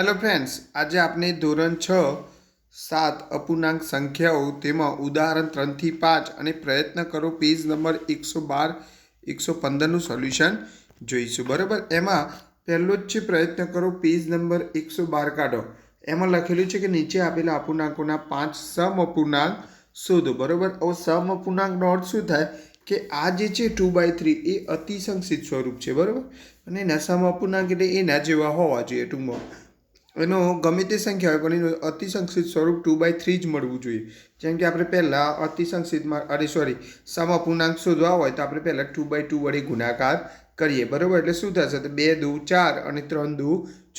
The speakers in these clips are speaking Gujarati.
हेलो फ्रेंड्स, आज आपने धोरण 6 7 अपूर्णांक संख्याओं तेमां उदाहरण 3 થી 5 અને પ્રયત્ન કરો પેજ નંબર 112 115 નું સોલ્યુશન જોઈશું. બરાબર. એમાં પહેલો જ છે પ્રયત્ન કરો પેજ નંબર 112 કાઢો. એમાં લખેલું છે કે નીચે આપેલા અપૂર્ણાંકોના 5 સમઅપૂર્ણાંક શોધો. બરાબર. હવે સમઅપૂર્ણાંકનો અર્થ શું થાય કે આ જે છે 2/3 એ અતિસંક્ષિપ્ત સ્વરૂપ છે. બરાબર. અને એના સમઅપૂર્ણાંક એટલે એના જેવા હોવા જોઈએ ટૂંકમાં. એનો ગમે તે સંખ્યા હોય પણ એનું અતિસંક્ષિપ્ત સ્વરૂપ 2/3 જ મળવું જોઈએ. જેમ કે આપણે પહેલાં અતિસંક્ષિપ્તમાં સમઅપૂર્ણાંક શોધવા હોય તો આપણે પહેલાં 2/2 વડે ગુણાકાર કરીએ. બરાબર. એટલે શું થશે? તો 2 દુ 4 અને 3 દુ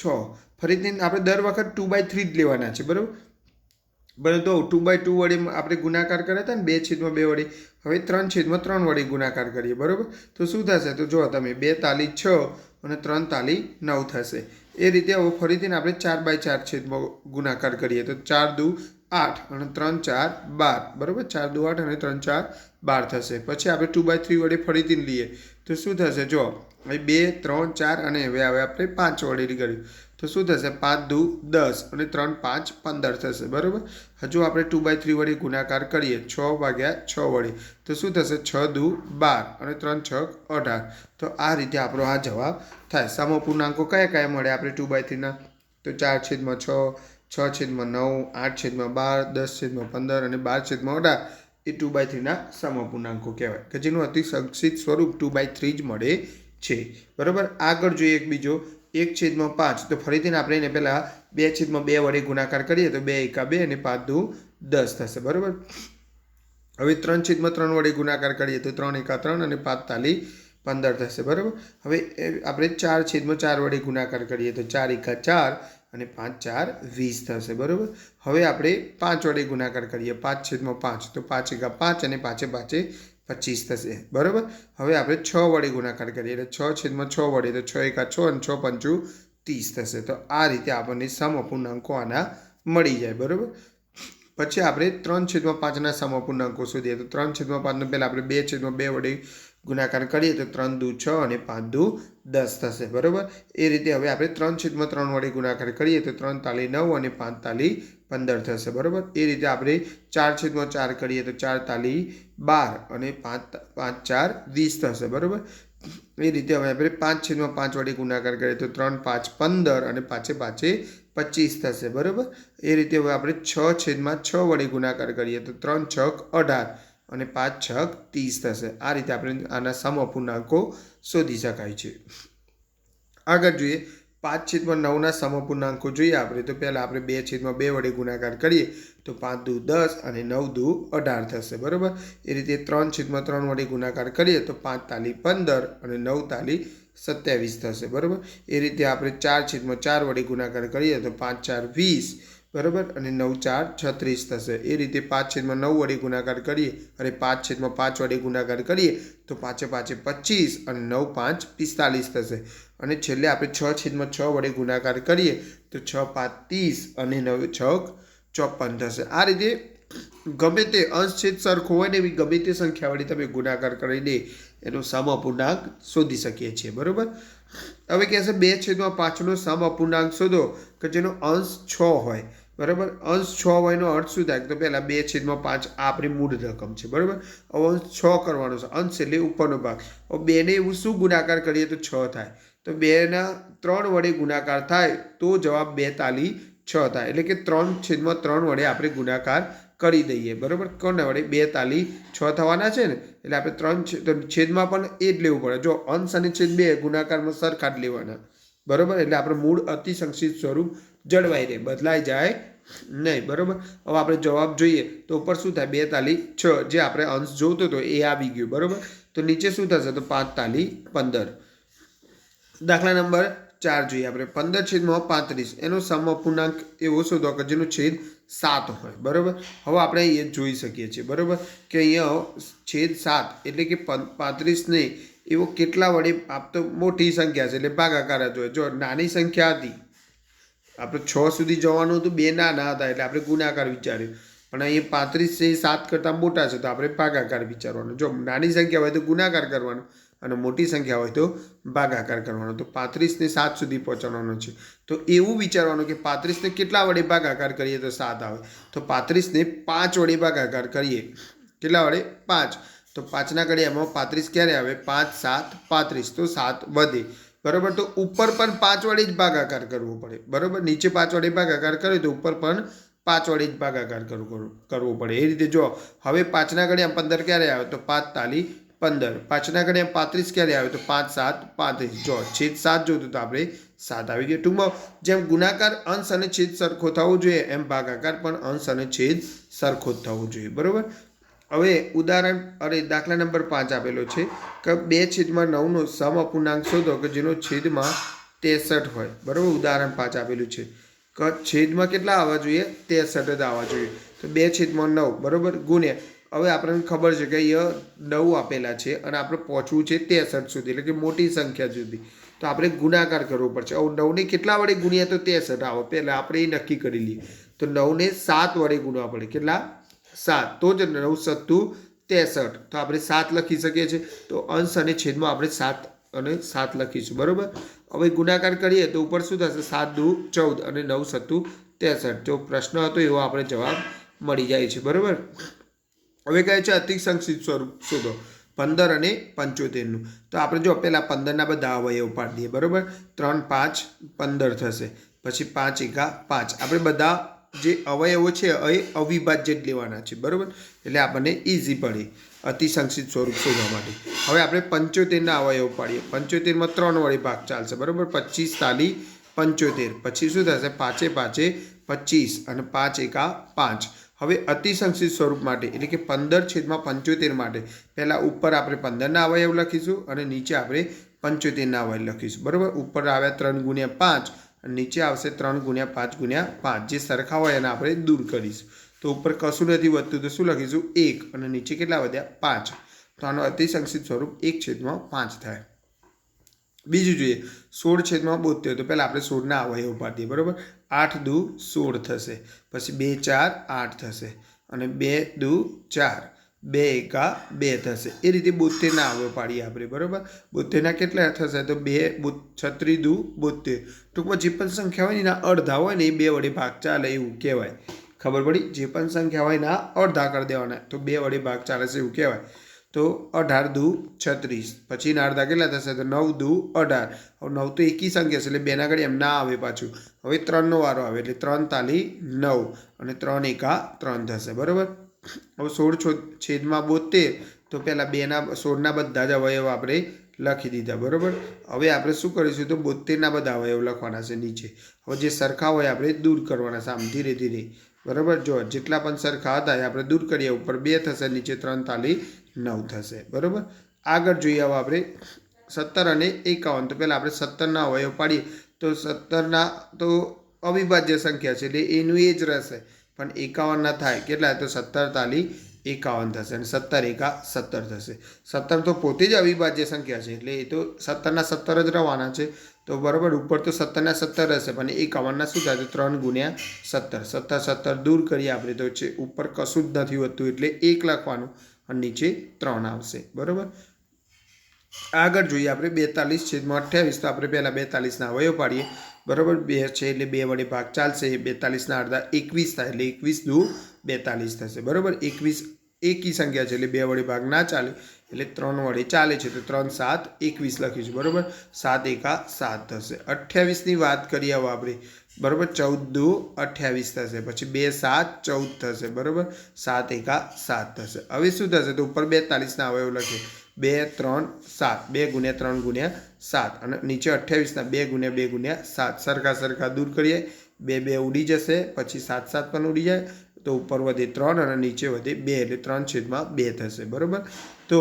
6. ફરીથી આપણે દર વખત 2/3 જ લેવાના છે. બરાબર. તો 2/2 વડે આપણે ગુણાકાર કર્યા હતા ને 2/2 વડે. હવે 3/3 વડે ગુણાકાર કરીએ. બરાબર. તો શું થશે? તો જો તમે 2 તાલી 6 અને 3 તાલી 9 થશે. એ રીતે હવે ફરીથી આપણે 4/4 છેદમાં ગુણાકાર કરીએ તો 4 દુ 8 અને 3 4 12. બરાબર. 4 દુ 8 અને 3 4 12 થશે. પછી આપણે 2/3 વડે ફરીથી લઈએ તો શું થશે? જો હવે 2 3 4 અને હવે આપણે 5 વડે કર્યું તો શું થશે? 5 દુ 10 અને 3 5 15 થશે. બરાબર. હજુ આપણે 2/3 વડે ગુણાકાર કરીએ 6/6 વડે તો શું થશે? 6 દુ 12 અને 3 6 18. તો આ રીતે આપણો આ જવાબ થાય. સમઅપૂર્ણાંકો કયા કયા મળે આપણે 2/3 ના? તો 4/6 6/9 8/12 10/15 અને 12/18 એ 2/3 ના સમઅપૂર્ણાંકો કહેવાય કે જેનું અતિસંક્ષિપ્ત સ્વરૂપ 2/3 જ મળે છે. બરાબર. આગળ જોઈએ એક બીજો 1/5. તો ફરીથી આપણે એને પહેલાં 2/2 વડે ગુણાકાર કરીએ તો 2 એકા 2 અને 5 દુ 10 થશે. બરાબર. હવે 3/3 વડે ગુણાકાર કરીએ તો 3 એકા 3 અને 5 તાલી 15 થશે. બરાબર. હવે આપણે 4/4 વડે ગુણાકાર કરીએ તો 4 એકા 4 અને 5 4 20 થશે. બરાબર. હવે આપણે 5 વડે ગુણાકાર કરીએ 5/5 તો 5 એકા 5 અને 5 5 25 થશે. બરાબર. હવે આપણે 6 વડે ગુણાકાર કરીએ એટલે 6/6 વડે તો 6 એકા 6 અને 6 પંચું 30 થશે. તો આ રીતે આપણને સમઅપૂર્ણાંકો આના મળી જાય. બરાબર. પછી આપણે 3/5 સમઅપૂર્ણાંકો શોધીએ તો 3/5 પહેલાં આપણે 2/2 વડે ગુણાકાર કરીએ તો 3 દુ 6 અને 5 દુ 10 થશે. બરાબર. એ રીતે હવે આપણે 3/3 વડે ગુણાકાર કરીએ તો 3 તાલી 9 અને 5 તાલી 15 થશે. બરાબર. એ રીતે આપણે 4/4 કરીએ તો 4 તાલી 12 અને 5 4 20 થશે. બરાબર. એ રીતે હવે આપણે 5/5 વડે ગુણાકાર કરીએ તો 3 5 15 અને 5 5 25 થશે. બરાબર. એ રીતે હવે આપણે 6/6 વડે ગુણાકાર કરીએ તો 3 6 18 અને 5 6 30 થશે. આ રીતે આપણે આના સમઅપૂર્ણાંકો શોધી શકાય છે. આગળ જોઈએ 5/9 સમઅપૂર્ણાંકો જોઈએ આપણે તો પહેલાં આપણે 2/2 વડે ગુણાકાર કરીએ તો 5 દુ 10 અને 9 દુ 18 થશે. બરાબર. એ રીતે 3/3 વડે ગુણાકાર કરીએ તો 5 તાલી 15 અને 9 તાલી 27 થશે. બરાબર. એ રીતે આપણે 4/4 વડે ગુણાકાર કરીએ તો 5 4 20. બરાબર. અને 9 4 36 થશે. એ રીતે 5/9 વડે ગુણાકાર કરીએ અને 5/5 વડે ગુણાકાર કરીએ તો 5 5 25 અને 9 5 45 થશે. અને છેલ્લે આપણે 6/6 વડે ગુણાકાર કરીએ તો 6 5 30 અને 9 6 54 થશે. આ રીતે ગમે તે અંશ છેદ સરખો હોય ને એવી ગમે તે સંખ્યા વડે તમે ગુણાકાર કરીને એનો સમઅપૂર્ણાંક શોધી શકીએ છીએ. બરાબર. હવે કહેશે 2/5 સમઅપૂર્ણાંક શોધો કે જેનો અંશ 6 હોય. બરાબર. અંશ 6 હોય એનો અર્થ શું થાય? તો પહેલાં 2/5 આપણી મૂળ રકમ છે. બરાબર. હવે અંશ 6 કરવાનો છે. અંશ એટલે ઉપરનો ભાગ. હવે 2 ને એવું શું ગુણાકાર કરીએ તો 6 થાય. તો 2 3 વડે ગુણાકાર થાય તો જવાબ 2 તાલી 6 થાય. એટલે કે 3/3 વડે આપણે ગુણાકાર કરી દઈએ. બરાબર. કોના વડે? 2 તાલી 6 થવાના છે ને એટલે આપણે 3 છેદમાં પણ એ જ લેવું પડે. જો અંશ અને છેદ 2 ગુણાકારમાં સરખા જ લેવાના. બરાબર. એટલે આપણે મૂળ અતિસંક્ષિપ્ત સ્વરૂપ જળવાઈ રહે, બદલાઈ જાય નહીં. બરાબર. હવે આપણે જવાબ જોઈએ તો ઉપર શું થાય? 2 તાલી 6 જે આપણે અંશ જોતો હતો એ આવી ગયું. બરાબર. તો નીચે શું થશે? તો 5 તાલી 15. દાખલા નંબર 4 જોઈએ આપણે 15/35 એનો સમઅપૂર્ણાંક એવો શોધો કે જેનો છેદ 7 હોય. બરાબર. હવે આપણે એ જોઈ શકીએ છીએ. બરાબર. કે અહીંયા છેદ 7 એટલે કે 35 ને એવો કેટલા વડે આપ તો મોટી સંખ્યા છે એટલે ભાગાકાર જ હોય. જો નાની સંખ્યા હતી આપણે 6 સુધી જવાનું હતું, 2 નાના હતા એટલે આપણે ગુણાકાર વિચાર્યું. પણ અહીંયા 35 છે એ 7 કરતાં મોટા છે તો આપણે ભાગાકાર વિચારવાનો. જો નાની સંખ્યા હોય તો ગુણાકાર કરવાનો અને મોટી સંખ્યા હોય તો ભાગાકાર કરવાનો. તો 35ને 7 સુધી પહોંચવાનો છે. તો એવું વિચારવાનું કે 35ને કેટલા વડે ભાગાકાર કરીએ તો 7 આવે. તો 35ને 5 વડે ભાગાકાર કરીએ. કેટલા વડે? 5. તો 5ના ઘડિયામાં 35 ક્યારે આવે? 5 7 35. તો 7 વધે. બરાબર. તો ઉપર પણ 5 વડે જ ભાગાકાર કરવો પડે. બરાબર. નીચે 5 વડે ભાગાકાર કરે તો ઉપર પણ 5 વડે જ ભાગાકાર કરવો પડે. એ રીતે જો હવે 5ના ઘડિયામાં 15 ક્યારે આવે? તો 5 તાલી 15. 5ના ઘડિયામાં 35 ક્યારે આવે? તો 5 7 35. જો છેદ 7 જોતું તો આપણે 7 આવી ગયો. ટૂંકમાં જેમ ગુણાકાર અંશ અને છેદ સરખો થવો જોઈએ એમ ભાગાકાર પણ અંશ અને છેદ સરખો જ થવો જોઈએ. બરાબર. હવે દાખલા નંબર 5 આપેલો છે કે 2/9નો સમઅપૂર્ણાંક શોધો કે જેનો છેદમાં 63 હોય. બરાબર. ઉદાહરણ 5 આપેલું છે કે છેદમાં કેટલા આવવા જોઈએ? 63 જ આવવા જોઈએ. તો 2/9 બરાબર ગુણ્યા. હવે આપણને ખબર છે કે અહીંયા 9 આપેલા છે અને આપણે પહોંચવું છે 63 સુધી, એટલે કે મોટી સંખ્યા સુધી. તો આપણે ગુણાકાર કરવો પડશે. હવે 9ને કેટલા વડે ગુણ્યા તો 63 આવે? પહેલાં આપણે એ નક્કી કરી લઈએ. તો 9ને 7 વડે ગુણવા પડે. કેટલા? 7. તો જ 9 સત્તું 63. તો આપણે 7 લખી શકીએ છીએ. તો અંશ અને છેદમાં આપણે 7 અને 7 લખીશું. બરાબર. હવે ગુણાકાર કરીએ તો ઉપર શું થશે? 7 દુ 14 અને 9 સત્તું 63. જો પ્રશ્ન હતો એવો આપણે જવાબ મળી જાય છે. બરાબર. હવે કહે છે અતિસંક્ષિપ્ત સ્વરૂપ શોધો 15 અને 75નું. તો આપણે જો પહેલાં 15ના બધા અવયવ પાડી દઈએ. બરાબર. 3 5 15 થશે. પછી 5 એકા 5. આપણે બધા જે અવયવો છે એ અવિભાજ્ય જ લેવાના છે. બરાબર. એટલે આપણને ઇઝી પડે અતિસંક્ષિપ્ત સ્વરૂપ શોધવા માટે. હવે આપણે 75ના અવયવ પાડીએ. 75માં 3 વડે ભાગ ચાલશે. બરાબર. 25 તાલી 75. પછી શું થશે? 5 5 25 અને 5 એકા 5. હવે અતિસંક્ષિપ્ત સ્વરૂપ માટે એટલે કે 15/75 માટે પહેલાં ઉપર આપણે 15ના અવયવ લખીશું અને નીચે આપણે 75ના અવયવ લખીશું. બરાબર. ઉપર આવ્યા 3 ગુણ્યા 5 અને નીચે આવશે 3 ગુણ્યા 5 ગુણ્યા 5. જે સરખા હોય એને આપણે દૂર કરીશું. તો ઉપર કશું નથી વધતું તો શું લખીશું? 1. અને નીચે કેટલા વધ્યા? 5. તો આનો અતિસંક્ષિપ્ત સ્વરૂપ 1/5 થાય. બીજું જોઈએ 16/72. તો પહેલાં આપણે 16ના અવયવ પાડીએ. બરાબર. 8 દુ 16 થશે. પછી 2 4 8 થશે અને 2 દુ 4 2 એકા 2 થશે. એ રીતે 72ના અવયવ પાડીએ આપણે. બરાબર. 72ના કેટલા થશે? તો 2 36 દુ 72. ટૂંકમાં જે પણ સંખ્યા હોય ને એના અડધા હોય ને એ 2 વડે ભાગ ચાલે એવું કહેવાય. ખબર પડી? જે પણ સંખ્યા હોય એના અડધા કરી દેવાના તો 2 વડે ભાગ ચાલે છે એવું કહેવાય. તો 18 દુ 36. પછી એના અડધા કેટલા થશે? તો 9 દુ 18. હવે 9 તો એકી સંખ્યા છે એટલે 2ના ઘડી એમ ના આવે પાછું. હવે 3નો વારો આવે એટલે 3 તાલી 9 અને 3 એકા 3 થશે. બરાબર. હવે 16/72. તો પહેલાં 16ના બધા જ અવયવ આપણે લખી દીધા. બરાબર. હવે આપણે શું કરીશું? તો 72ના બધા અવયવ લખવાના છે નીચે. હવે જે સરખા હોય આપણે દૂર કરવાના છે આમ ધીરે ધીરે. બરાબર. જો જેટલા પણ સરખા હતા એ આપણે દૂર કરીએ. ઉપર 2 થશે, નીચે 3 તાલી 9 થશે. બરાબર. આગળ જોઈએ હવે આપણે 17 અને 51. તો પહેલાં આપણે 17ના અવયવ પાડીએ. તો 17ના તો અવિભાજ્ય સંખ્યા છે એટલે એનું એ જ રહેશે. પણ 51ના થાય. કેટલા? તો 17 તાલી 51 થશે અને 17 એકા 17 થશે. 17 તો પોતે જ અવિભાજ્ય સંખ્યા છે એટલે એ તો 17ના 17 જ રહેવાના છે. તો બરાબર. ઉપર તો 17ના 17 રહેશે પણ 51ના શું થાય? તો 3 ગુણ્યા 17. 17 17 દૂર કરીએ આપણે તો છે ઉપર કશું જ નથી વધતું એટલે 1 લખવાનું અને નીચે 3 આવશે. બરાબર. આગળ જોઈએ આપણે 42/28. તો આપણે પહેલાં 42ના અવયવ પાડીએ. બરાબર. 2 છે એટલે 2 વડે ભાગ ચાલશે. 42ના અડધા 21 થાય એટલે 21 દુ 42 થશે. બરાબર. 21 એકી સંખ્યા છે એટલે 2 વડે ભાગ ના ચાલે એટલે 3 વડે ચાલે છે. તો 3 7 21 લખીશું. બરાબર. 7 એકા 7 થશે. 28ની વાત કરીએ હવે આપણે. બરાબર. 14 દુ 28 થશે. પછી 2 7 14 થશે. બરાબર. 7 એકા 7 થશે. હવે શું થશે? તો ઉપર 42ના અવયવ લખીએ. 2 3 7. 2 ગુણ્યા 3 ગુણ્યા 7 અને નીચે 28ના 2 ગુણ્યા 2 ગુણ્યા 7. સરખા સરખા દૂર કરીએ. 2 2 ઉડી જશે. પછી 7 7 પણ ઉડી જાય. તો ઉપર વધે 3 અને નીચે વધે 2 એટલે 3/2 થશે. બરાબર. તો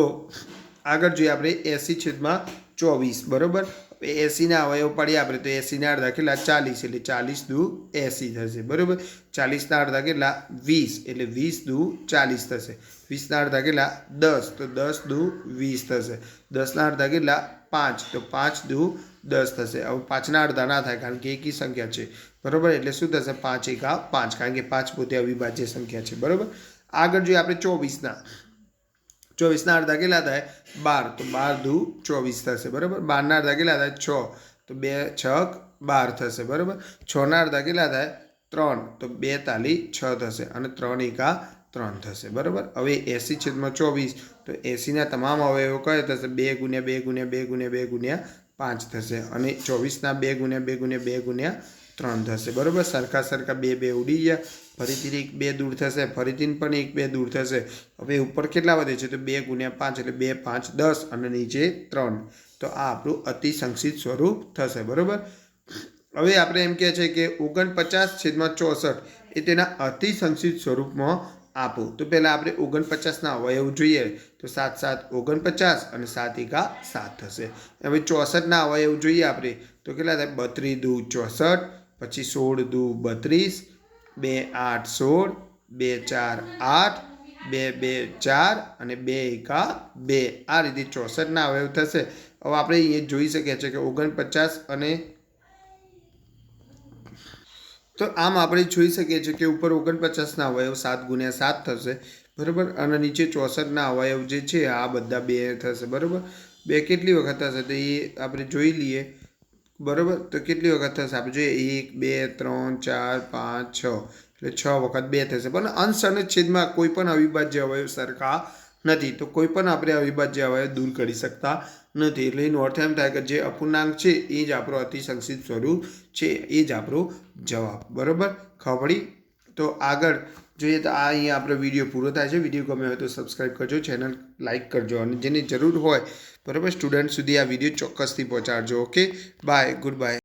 આગળ જોઈએ આપણે 80/24. બરાબર. 80ના અવયવ પાડીએ આપણે તો 80ના અડધા કેટલા? 40 એટલે 40 દુ 80 થશે. બરાબર. 40ના અડધા કેટલા? 20 એટલે 20 દુ 40 થશે. 20ના અડધા કેટલા? 10 તો 10 દુ 20 થશે. 10ના અડધા કેટલા? 5 તો 5 દુ 10 થશે. હવે 5ના અડધા ના થાય કારણ કે એકી સંખ્યા છે. બરાબર. એટલે શું થશે? 5 એકા 5 કારણ કે 5 પોતે અવિભાજ્ય સંખ્યા છે. બરાબર. આગળ જોઈએ આપણે 24ના 24ના અડધા કેટલા થાય 12, તો 12 દુ 24 થશે બરાબર. 12ના અડધા કેટલા થાય 6, તો 2 છક 12 થશે બરાબર. 6ના અડધા કેટલા થાય 3, તો 2 તાલી 6 થશે અને 3 એકા 3 થશે બરાબર. હવે 80/24, તો 80ના તમામ અવયવો કયો થશે 2 ગુણ્યા 2 ગુણ્યા 2 ગુણ્યા 2 ગુણ્યા 5 થશે અને 24ના 2 ગુણ્યા 2 ગુણ્યા 2 ગુણ્યા 3 થશે બરાબર. સરખા 2 ઉડી ગયા, ફરીથી 1 2 દૂર થશે, ફરીથી પણ 1 2 દૂર થશે. હવે ઉપર કેટલા વધે છે તો 2 ગુણ્યા 5 એટલે 2 5 10 અને નીચે 3, તો આ આપણું અતિસંક્ષિપ્ત સ્વરૂપ થશે બરાબર. હવે આપણે એમ કહે છે કે 49/64 એ તેના અતિસંક્ષિપ્ત સ્વરૂપમાં આપો. તો પહેલાં આપણે 49ના અવયવ જોઈએ, તો 7 7 49 અને 7 એકા 7 થશે. હવે 64ના અવયવ જોઈએ આપણે, તો કેટલા થાય 32 દુ 64, પછી 16 દુ 32, 2 8 16, 2 4 8, 2 2 4 અને 2 એકા 2. આ રીતે 64ના અવયવ થશે. હવે આપણે એ જોઈ શકીએ છીએ કે 49 અને તો આમ આપણે જોઈ શકીએ છીએ કે ઉપર 49ના અવયવ 7 ગુણ્યા 7 થશે બરાબર અને નીચે 64ના અવયવ જે છે આ બધા 2 થશે બરાબર. 2 કેટલી વખત થશે તો એ આપણે જોઈ લઈએ બરાબર. તો કેટલી વખત થશે આપણે જોઈએ 1 2 3 4 5 6, એટલે 6 વખત 2 થશે. પણ અંશ અને છેદમાં કોઈ પણ અવિભાજ્ય અવયવ સરખા નથી, તો કોઈ પણ આપણે અવિભાજ્ય અવયવ દૂર કરી શકતા નથી. એટલે એનો અર્થ એમ થાય કે જે અપૂર્ણાંક છે એ જ આપણો અતિસંક્ષિપ્ત સ્વરૂપ છે, એ જ આપણો જવાબ બરાબર. ખબર પડી? તો આગળ જોઈએ તો આ અહીંયા આપણો વિડીયો પૂરો થાય છે. વિડીયો ગમે હોય તો સબસ્ક્રાઈબ કરજો, ચેનલ લાઇક કરજો અને જેની જરૂર હોય બરાબર સ્ટુડન્ટ સુધી આ વિડીયો ચોક્કસથી પહોંચાડજો. Okay, by, good bye.